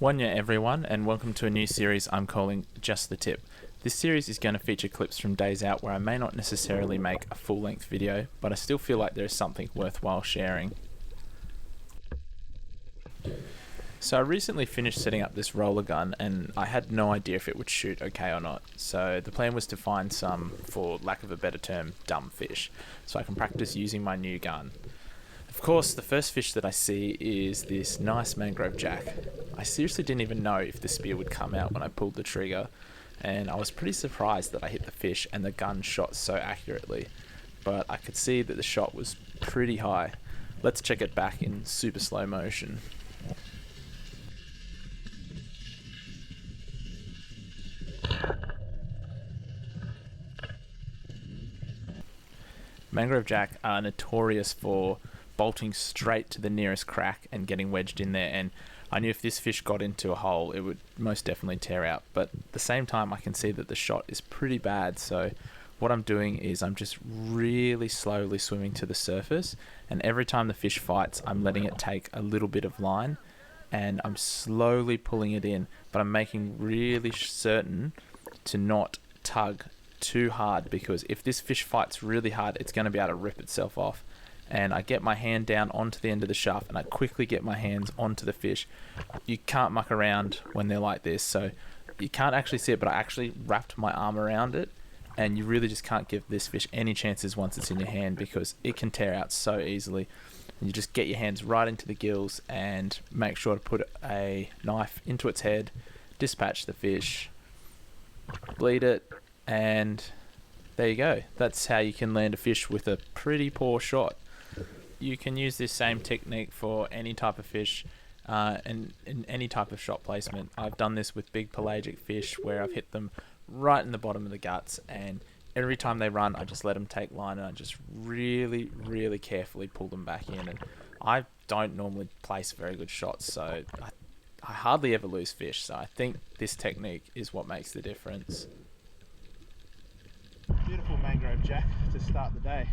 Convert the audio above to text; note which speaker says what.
Speaker 1: Wunya everyone, and welcome to a new series I'm calling Just the Tip. This series is going to feature clips from days out where I may not necessarily make a full-length video, but I still feel like there is something worthwhile sharing. So I recently finished setting up this roller gun and I had no idea if it would shoot okay or not. So the plan was to find some, for lack of a better term, dumb fish, so I can practice using my new gun. Of course, the first fish that I see is this nice mangrove jack. I seriously didn't even know if the spear would come out when I pulled the trigger, and I was pretty surprised that I hit the fish and the gun shot so accurately. But I could see that the shot was pretty high. Let's check it back in super slow motion. Mangrove jack are notorious for bolting straight to the nearest crack and getting wedged in there, and I knew if this fish got into a hole it would most definitely tear out, but at the same time I can see that the shot is pretty bad. So what I'm doing is I'm just really slowly swimming to the surface, and every time the fish fights I'm letting it take a little bit of line and I'm slowly pulling it in, but I'm making really certain to not tug too hard, because if this fish fights really hard it's going to be able to rip itself off. And I get my hand down onto the end of the shaft and I quickly get my hands onto the fish. You can't muck around when they're like this, so you can't actually see it, but I actually wrapped my arm around it, and you really just can't give this fish any chances once it's in your hand because it can tear out so easily. And you just get your hands right into the gills and make sure to put a knife into its head, dispatch the fish, bleed it, and there you go. That's how you can land a fish with a pretty poor shot. You can use this same technique for any type of fish and in any type of shot placement. I've done this with big pelagic fish where I've hit them right in the bottom of the guts, and every time they run I just let them take line and I just really carefully pull them back in. And I don't normally place very good shots, so I hardly ever lose fish, so I think this technique is what makes the difference. Beautiful mangrove jack to start the day.